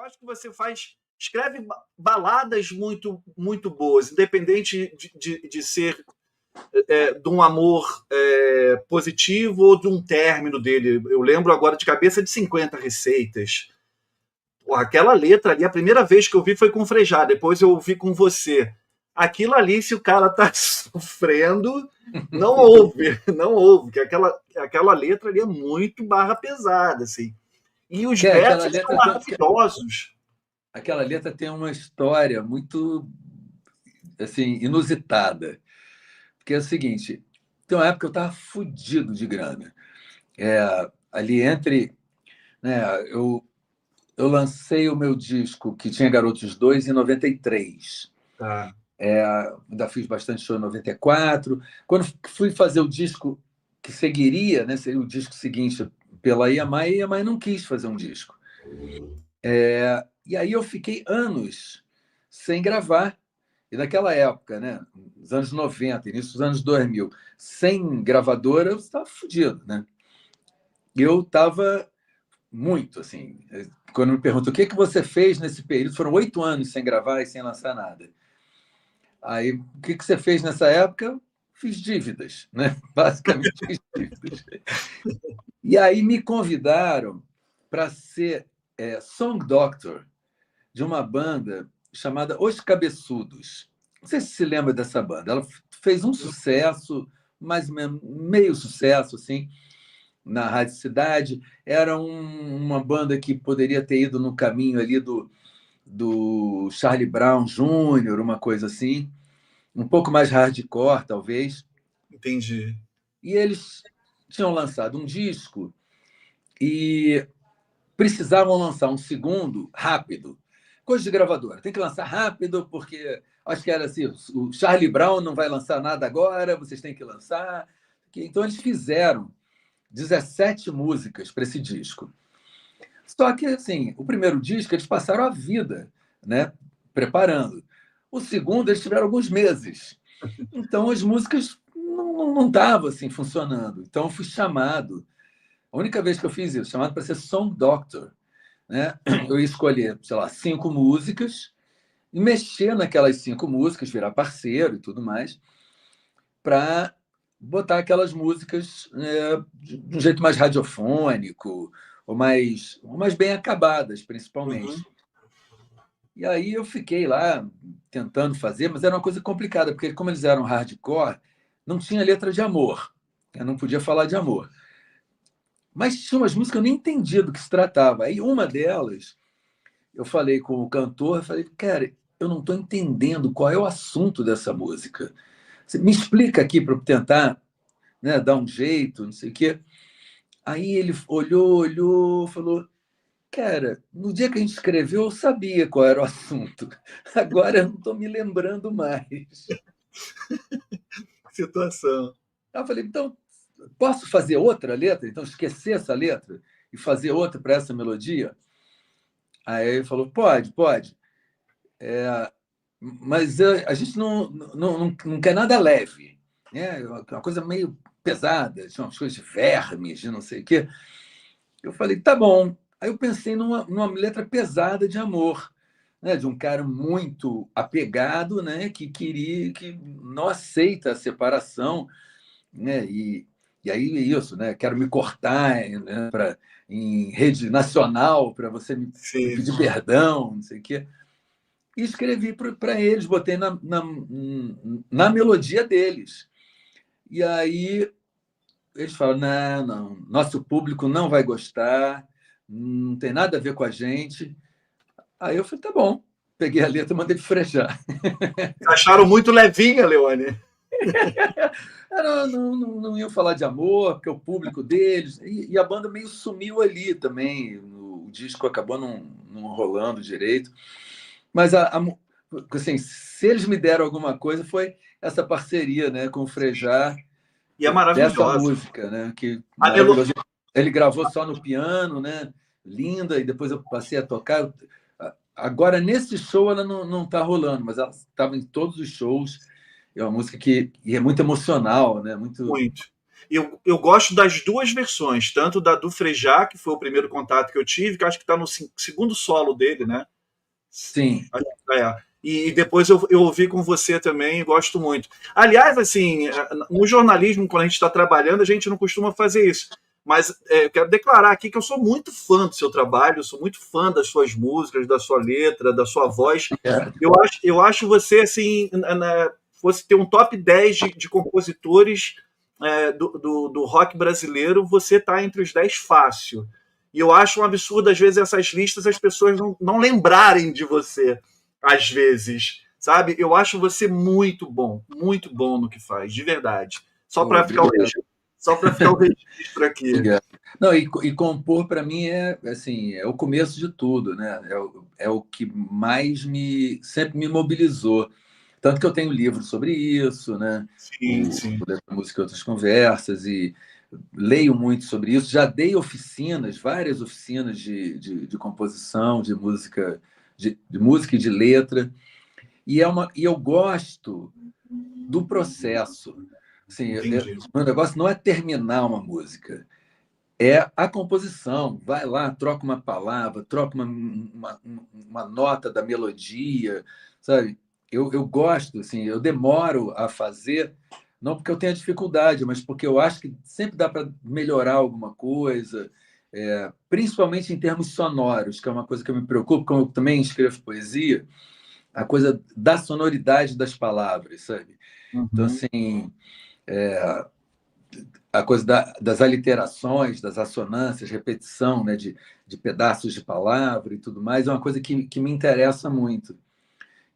acho que você escreve baladas muito, muito boas, independente de ser de um amor positivo ou de um término dele. Eu lembro agora de cabeça de 50 receitas. Porra, aquela letra ali, a primeira vez que eu vi foi com o Frejá, depois eu ouvi com você. Aquilo ali, se o cara tá sofrendo, não ouve, não ouve, porque aquela letra ali é muito barra pesada, assim. E os versos são maravilhosos. Aquela letra tem uma história muito assim, inusitada. Porque é o seguinte, tem uma época que eu estava fudido de grana. Ali entre... Né, eu lancei o meu disco, que tinha Garotos 2, em 93. Tá. Ainda fiz bastante show em 94. Quando fui fazer o disco que seguiria, né, seria o disco seguinte pela EMI, e a EMI não quis fazer um disco. E aí eu fiquei anos sem gravar. E naquela época, né, nos anos 90, início dos anos 2000, sem gravadora, eu estava fodido, né? Eu estava muito, assim... Quando me perguntam o que você fez nesse período, foram 8 anos sem gravar e sem lançar nada. Aí, o que você fez nessa época? Fiz dívidas, né? Basicamente fiz dívidas. E aí me convidaram para ser Song Doctor de uma banda chamada Os Cabeçudos. Não sei se se lembra dessa banda. Ela fez um sucesso, mais ou menos meio sucesso, assim, na Rádio Cidade. Era uma banda que poderia ter ido no caminho ali do Charlie Brown Jr., uma coisa assim. Um pouco mais hardcore, talvez. Entendi. E eles tinham lançado um disco e precisavam lançar um segundo rápido. Coisa de gravadora. Tem que lançar rápido, porque acho que era assim, o Charlie Brown não vai lançar nada agora, vocês têm que lançar. Então, eles fizeram 17 músicas para esse disco. Só que, assim, o primeiro disco eles passaram a vida, né, preparando. O segundo, eles tiveram alguns meses. Então, as músicas não estavam assim, funcionando. Então, eu fui chamado. A única vez que eu fiz isso, chamado para ser Song Doctor. Né? Eu ia escolher, sei lá, 5 músicas e mexer naquelas 5 músicas, virar parceiro e tudo mais, para botar aquelas músicas de um jeito mais radiofônico, ou mais bem acabadas, principalmente. Uhum. E aí eu fiquei lá tentando fazer, mas era uma coisa complicada, porque como eles eram hardcore, não tinha letra de amor. Eu não podia falar de amor. Mas tinha umas músicas que eu nem entendia do que se tratava. Aí uma delas, eu falei com o cantor, eu falei, cara, eu não estou entendendo qual é o assunto dessa música. Você me explica aqui para eu tentar, né, dar um jeito, não sei o quê. Aí ele olhou, falou, cara, no dia que a gente escreveu, eu sabia qual era o assunto. Agora eu não estou me lembrando mais. Situação. Aí eu falei, então, posso fazer outra letra? Então, esquecer essa letra e fazer outra para essa melodia? Aí ele falou, pode. Mas a gente não quer nada leve. Né? Uma coisa meio pesada, tinha umas coisas de vermes, de não sei o quê. Eu falei, tá bom. Aí eu pensei numa letra pesada de amor, né? De um cara muito apegado, né? Que não aceita a separação, né? E aí é isso, né? Quero me cortar, né? Em rede nacional para você me pedir perdão, não sei o quê. E escrevi para eles, botei na melodia deles. E aí eles falaram, não, nosso público não vai gostar, não tem nada a ver com a gente. Aí eu falei, tá bom. Peguei a letra e mandei para Frejá. Acharam muito levinha, Leone. Não iam falar de amor, porque é o público deles. E a banda meio sumiu ali também. O disco acabou não rolando direito. Mas, assim, se eles me deram alguma coisa, foi essa parceria, né, com o Frejá. E é Dessa maravilhosa. música, né, que maravilhoso. Ele gravou só no piano, né, linda, e depois eu passei a tocar. Agora, nesse show, ela não está rolando, mas ela estava em todos os shows. É uma música que é muito emocional, né? Muito. Eu gosto das duas versões, tanto da do Frejá, que foi o primeiro contato que eu tive, que acho que está no segundo solo dele, né? Sim. É. E depois eu ouvi com você também e gosto muito. Aliás, assim, no jornalismo, quando a gente está trabalhando, a gente não costuma fazer isso. Mas eu quero declarar aqui que eu sou muito fã do seu trabalho, eu sou muito fã das suas músicas, da sua letra, da sua voz. Eu acho você, assim, fosse ter um top 10 de compositores do rock brasileiro, você está entre os 10 fácil. E eu acho um absurdo, às vezes, essas listas as pessoas não lembrarem de você, às vezes. Sabe? Eu acho você muito bom no que faz, de verdade. Só para ficar, ficar o registro aqui. Obrigado. Não, e compor, para mim, é assim, é o começo de tudo, né? É o que mais sempre me mobilizou. Tanto que eu tenho livros sobre isso, né? Sim. O Música e Outras Conversas, e leio muito sobre isso. Já dei oficinas, várias oficinas de composição, de música, de música e de letra. E eu gosto do processo. Assim, o meu negócio não é terminar uma música, é a composição. Vai lá, troca uma palavra, troca uma nota da melodia, sabe? Eu gosto, assim, eu demoro a fazer, não porque eu tenha dificuldade, mas porque eu acho que sempre dá para melhorar alguma coisa, principalmente em termos sonoros, que é uma coisa que eu me preocupo, como eu também escrevo poesia, a coisa da sonoridade das palavras, sabe? Então, assim, a coisa das aliterações, das assonâncias, repetição, né, de pedaços de palavra e tudo mais, é uma coisa que me interessa muito,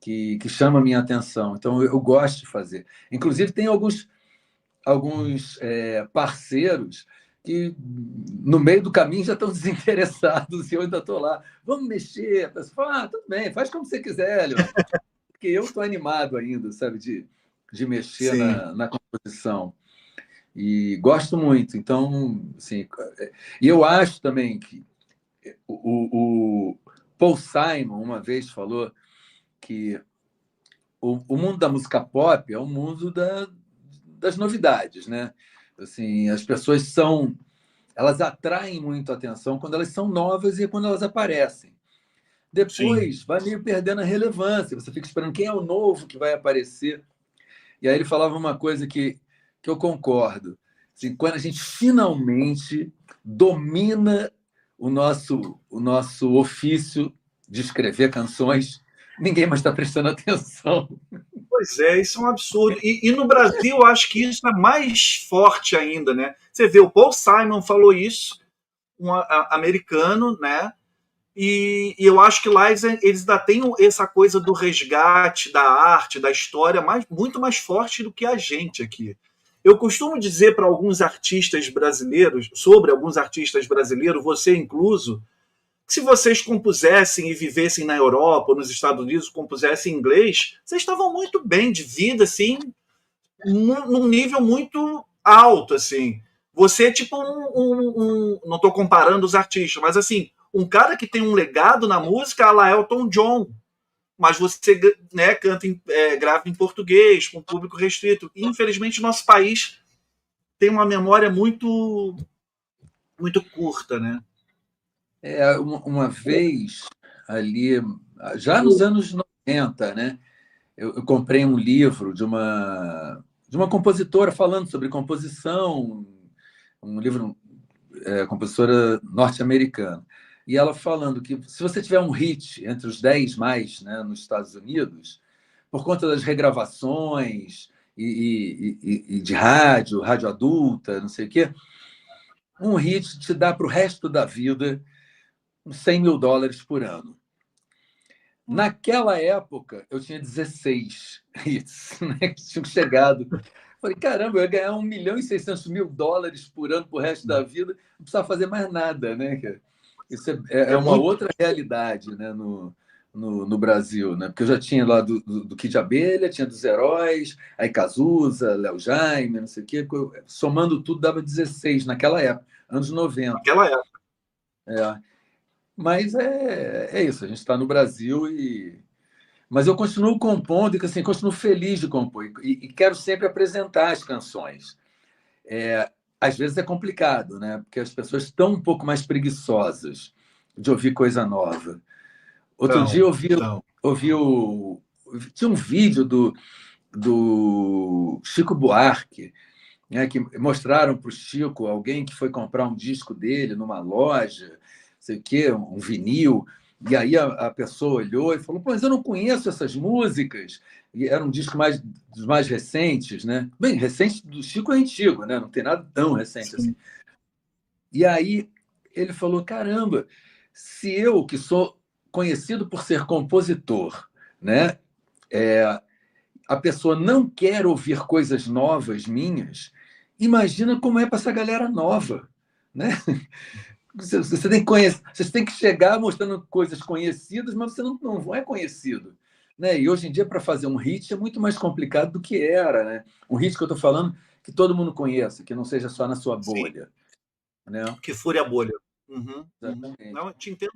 que chama a minha atenção. Então, eu gosto de fazer. Inclusive, tem alguns parceiros que, no meio do caminho, já estão desinteressados e eu ainda estou lá. Vamos mexer. A pessoa fala, tudo bem, faz como você quiser, Leandro. Porque eu estou animado ainda, sabe, de mexer na composição. E gosto muito. Então, assim, e eu acho também que o Paul Simon uma vez falou que o mundo da música pop é o mundo das novidades, né? Assim, as pessoas elas atraem muito a atenção quando elas são novas e quando elas aparecem. Depois vai meio perdendo a relevância. Você fica esperando quem é o novo que vai aparecer. E aí ele falava uma coisa que eu concordo. Assim, quando a gente finalmente domina o nosso ofício de escrever canções, ninguém mais está prestando atenção. Pois é, isso é um absurdo. E no Brasil, eu acho que isso é mais forte ainda, né? Você vê, o Paul Simon falou isso, um americano, né? E eu acho que lá eles ainda têm essa coisa do resgate da arte, da história, muito mais forte do que a gente aqui. Eu costumo dizer para alguns artistas brasileiros, sobre alguns artistas brasileiros, você incluso, que se vocês compusessem e vivessem na Europa ou nos Estados Unidos, compusessem em inglês, vocês estavam muito bem de vida, assim, num nível muito alto, assim. Você é tipo não estou comparando os artistas, mas assim, um cara que tem um legado na música, a la Elton John, mas você, né, grava em português, com público restrito. E, infelizmente, nosso país tem uma memória muito curta, né? Uma vez, ali, já nos anos 90, né, eu comprei um livro de uma compositora falando sobre composição, um livro, compositora norte-americana. E ela falando que se você tiver um hit entre os 10 mais, né, nos Estados Unidos, por conta das regravações e de rádio adulta, não sei o quê, um hit te dá para o resto da vida uns $100 mil por ano. Naquela época, eu tinha 16 hits, né, que tinham chegado. Falei, caramba, eu ia ganhar $1.600.000 por ano para o resto da vida, não precisava fazer mais nada, né, cara? Isso é uma outra realidade, né, no Brasil, né? Porque eu já tinha lá do Kid Abelha, tinha dos Heróis, aí Cazuza, Léo Jaime, não sei o quê. Somando tudo, dava 16 naquela época, anos 90. Naquela época. Mas é isso, a gente está no Brasil Mas eu continuo compondo e assim, continuo feliz de compor e quero sempre apresentar as canções. às vezes é complicado, né? Porque as pessoas estão um pouco mais preguiçosas de ouvir coisa nova. Outro dia eu Então, ouvi tinha um vídeo do Chico Buarque, né, que mostraram para o Chico alguém que foi comprar um disco dele numa loja, sei o quê, um vinil, e aí a pessoa olhou e falou: "Pô, mas eu não conheço essas músicas." E era um disco dos mais recentes, né? Bem, recente do Chico é antigo, né? Não tem nada tão recente assim. sim, E aí ele falou: "Caramba, se eu, que sou conhecido por ser compositor, né, a pessoa não quer ouvir coisas novas minhas, imagina como é para essa galera nova, né? Você tem que conhecer, você tem que chegar mostrando coisas conhecidas, mas você não é conhecido, né? E hoje em dia, para fazer um hit é muito mais complicado do que era, né? Um hit que eu estou falando que todo mundo conheça, que não seja só na sua sim, bolha, né? que fure a bolha. Uhum, uhum. Exatamente. Não, eu te entendo.